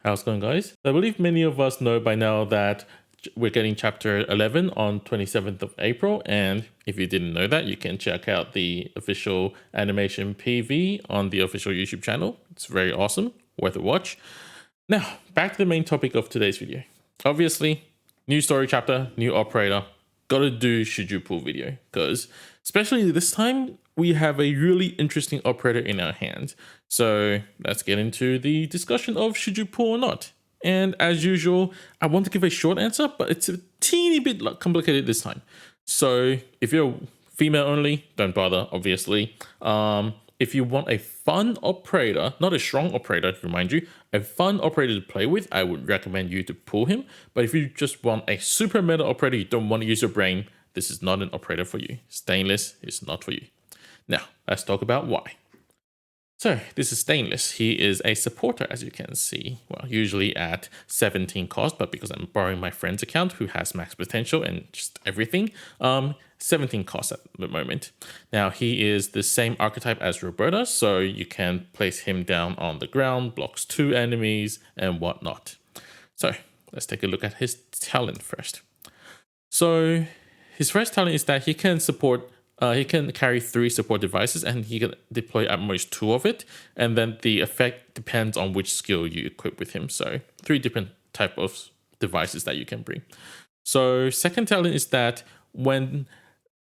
How's it going, guys? I believe many of us know by now that we're getting chapter 11 on 27th of April, and if you didn't know that, you can check out the official animation PV on the official YouTube channel. It's very awesome, worth a watch. Now, back to the main topic of today's video. Obviously, new story chapter, new operator. Gotta do should you pull video, because especially this time, we have a really interesting operator in our hands. So let's get into the discussion of should you pull or not. And as usual, I want to give a short answer, but it's a teeny bit complicated this time. So if you're female only, don't bother, obviously. If you want a fun operator, not a strong operator, to remind you, a fun operator to play with, I would recommend you to pull him. But if you just want a super meta operator, you don't want to use your brain, this is not an operator for you. Stainless is not for you. Now, let's talk about why. So, this is Stainless. He is a supporter, as you can see. Well, usually at 17 cost, but because I'm borrowing my friend's account who has max potential and just everything, 17 cost at the moment. Now, he is the same archetype as Roberta, so you can place him down on the ground, blocks 2 enemies, and whatnot. So, let's take a look at his talent first. So, his first talent is that he can support he can carry 3 support devices and he can deploy at most 2 of it. And then the effect depends on which skill you equip with him. So 3 different type of devices that you can bring. So second talent is that when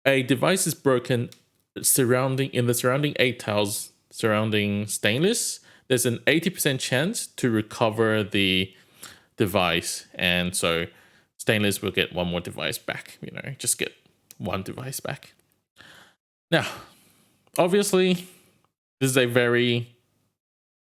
a device is broken in the surrounding 8 tiles surrounding Stainless, there's an 80% chance to recover the device. And so Stainless will get 1 more device back, just get 1 device back. Now, obviously, this is a very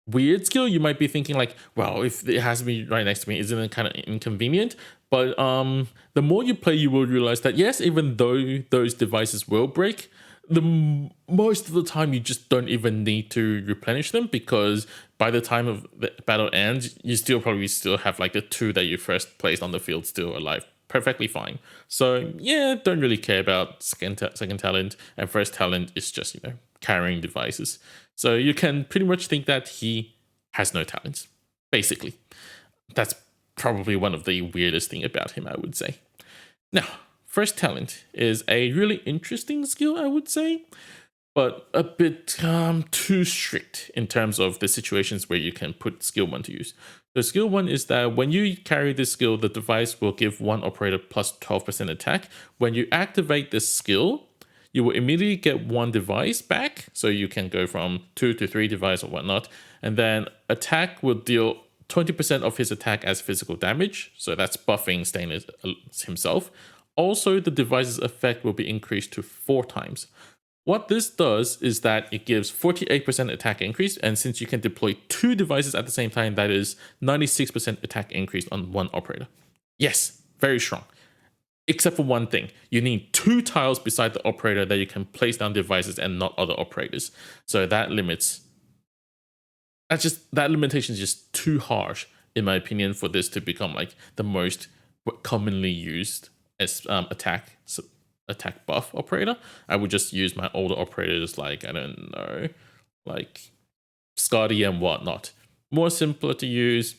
weird skill. You might be thinking like, well, if it has to be right next to me, isn't it kind of inconvenient? But the more you play, you will realize that yes, even though those devices will break, most of the time you just don't even need to replenish them, because by the time of the battle ends, you probably have like the 2 that you first placed on the field still alive. Perfectly fine. So yeah, don't really care about second talent, and first talent is just, carrying devices. So you can pretty much think that he has no talents, basically. That's probably one of the weirdest thing about him, I would say. Now, first talent is a really interesting skill, I would say, but a bit too strict in terms of the situations where you can put skill 1 to use. So skill 1 is that when you carry this skill, the device will give 1 operator plus 12% attack. When you activate this skill, you will immediately get 1 device back. So you can go from 2 to 3 device or whatnot. And then attack will deal 20% of his attack as physical damage. So that's buffing Stainless himself. Also, the device's effect will be increased to 4 times. What this does is that it gives 48% attack increase, and since you can deploy 2 devices at the same time, that is 96% attack increase on 1 operator. Yes, very strong. Except for one thing, you need 2 tiles beside the operator that you can place down devices and not other operators. So that limitation is just too harsh, in my opinion, for this to become like the most commonly used as attack buff operator. I would just use my older operators like, I don't know, like Scotty and whatnot. More simpler to use.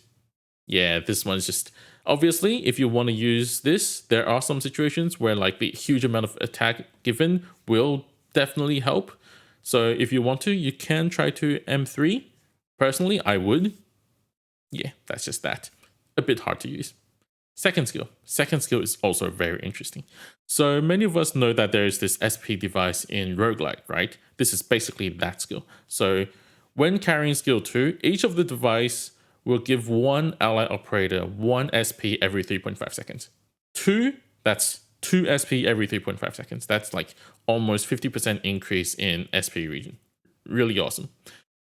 Yeah, this one's just, obviously, if you want to use this, there are some situations where like the huge amount of attack given will definitely help. So if you want to, you can try to M3. Personally, I would. Yeah, that's just that. A bit hard to use. Second skill is also very interesting. So many of us know that there is this SP device in roguelike, right? This is basically that skill. So when carrying skill 2, each of the device will give 1 ally operator 1 SP every 3.5 seconds. 2, that's 2 SP every 3.5 seconds. That's like almost 50% increase in SP region. Really awesome.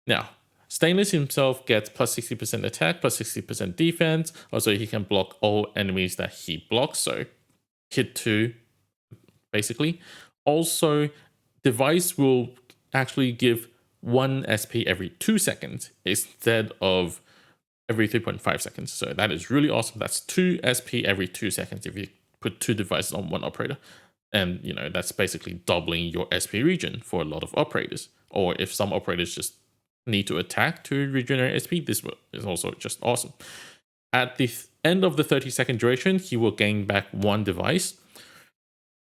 Now, Stainless himself gets plus 60% attack, plus 60% defense. Also, he can block all enemies that he blocks, so hit 2, basically. Also, device will actually give 1 SP every 2 seconds instead of every 3.5 seconds. So that is really awesome. That's 2 SP every 2 seconds if you put 2 devices on 1 operator. And, that's basically doubling your SP region for a lot of operators. Or if some operators just need to attack to regenerate SP, this is also just awesome. at the end of the 30-second duration, he will gain back 1 device.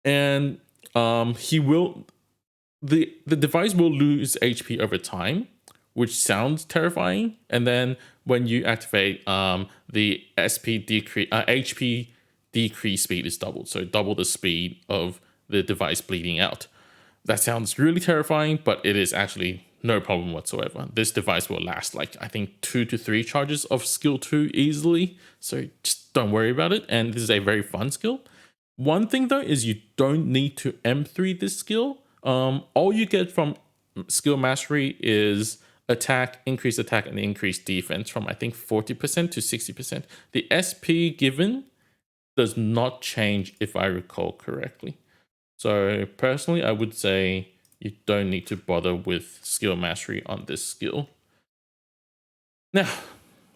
And the device will lose HP over time, which sounds terrifying. And then when you activate, the HP decrease speed is doubled. So double the speed of the device bleeding out. That sounds really terrifying, but it is actually no problem whatsoever. This device will last like, I think, 2 to 3 charges of skill 2 easily. So just don't worry about it. And this is a very fun skill. One thing though is you don't need to M3 this skill. All you get from skill mastery is attack, increased attack, and increased defense from, I think, 40% to 60%. The SP given does not change if I recall correctly. So personally, I would say you don't need to bother with skill mastery on this skill. Now,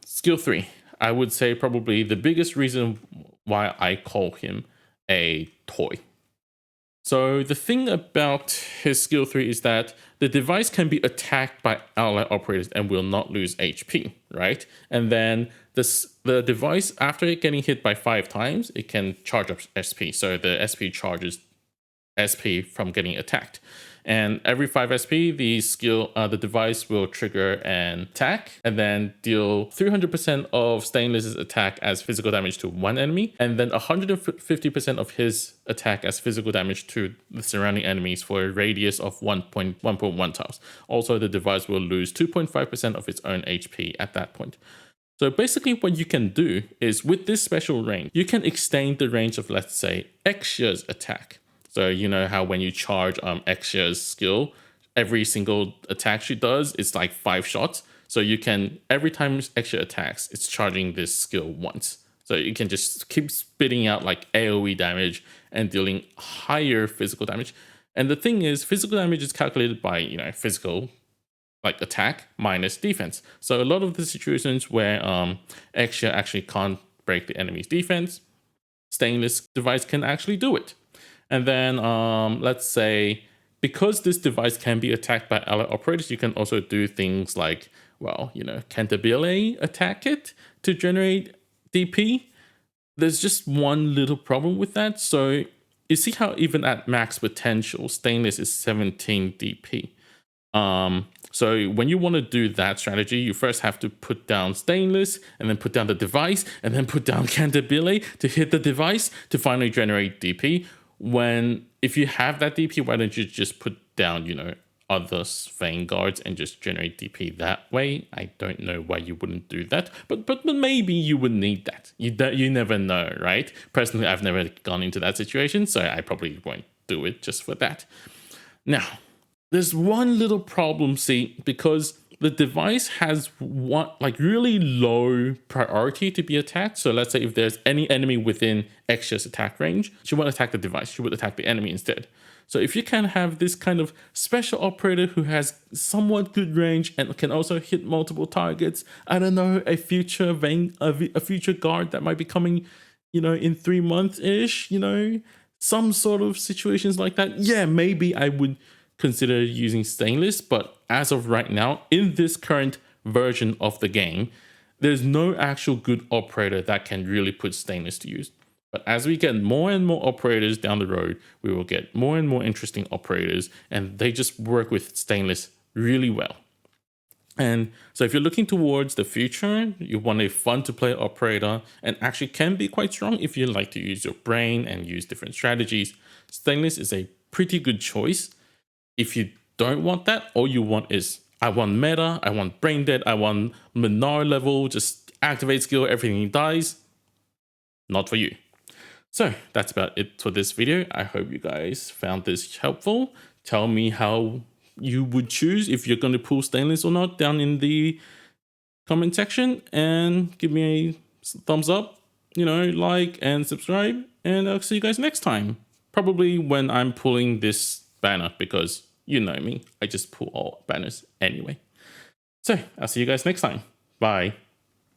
skill 3. I would say probably the biggest reason why I call him a toy. So the thing about his skill 3 is that the device can be attacked by ally operators and will not lose HP, right? And then the device, after getting hit by 5 times, it can charge up SP. So the SP charges SP from getting attacked. And every 5 SP, the device will trigger an attack and then deal 300% of Stainless's attack as physical damage to one enemy, and then 150% of his attack as physical damage to the surrounding enemies for a radius of 1.1 tiles. Also, the device will lose 2.5% of its own HP at that point. So basically what you can do is, with this special range, you can extend the range of, let's say, Xia's attack. So you know how when you charge Xia's skill, every single attack she does is like 5 shots. So you can, every time Xia attacks, it's charging this skill once. So you can just keep spitting out like AoE damage and dealing higher physical damage. And the thing is, physical damage is calculated by, physical like attack minus defense. So a lot of the situations where Xia actually can't break the enemy's defense, Stainless device can actually do it. And then let's say, because this device can be attacked by ally operators, you can also do things like, well, Cantabile attack it to generate DP. There's just one little problem with that. So you see how even at max potential, Stainless is 17 DP. So when you want to do that strategy, you first have to put down Stainless, and then put down the device, and then put down Cantabile to hit the device to finally generate DP. If you have that DP, why don't you just put down, other Vanguards and just generate DP that way? I don't know why you wouldn't do that, but maybe you would need that. You never know, right? Personally, I've never gone into that situation, so I probably won't do it just for that. Now, there's one little problem, because the device has really low priority to be attacked. So let's say if there's any enemy within Xia's attack range, she won't attack the device, she would attack the enemy instead. So if you can have this kind of special operator who has somewhat good range and can also hit multiple targets, I don't know, a future guard that might be coming, in 3 months-ish, some sort of situations like that, yeah, maybe I would consider using Stainless. But as of right now, in this current version of the game, there's no actual good operator that can really put Stainless to use. But as we get more and more operators down the road, we will get more and more interesting operators, and they just work with Stainless really well. And so if you're looking towards the future, you want a fun to play operator and actually can be quite strong if you like to use your brain and use different strategies, Stainless is a pretty good choice. If you don't want that, all you want is, I want meta, I want brain dead, I want Minar level, just activate skill, everything dies. Not for you. So that's about it for this video. I hope you guys found this helpful. Tell me how you would choose if you're going to pull Stainless or not down in the comment section, and give me a thumbs up, like and subscribe, and I'll see you guys next time. Probably when I'm pulling this banner, because you know me, I just pull all banners anyway. So I'll see you guys next time. Bye.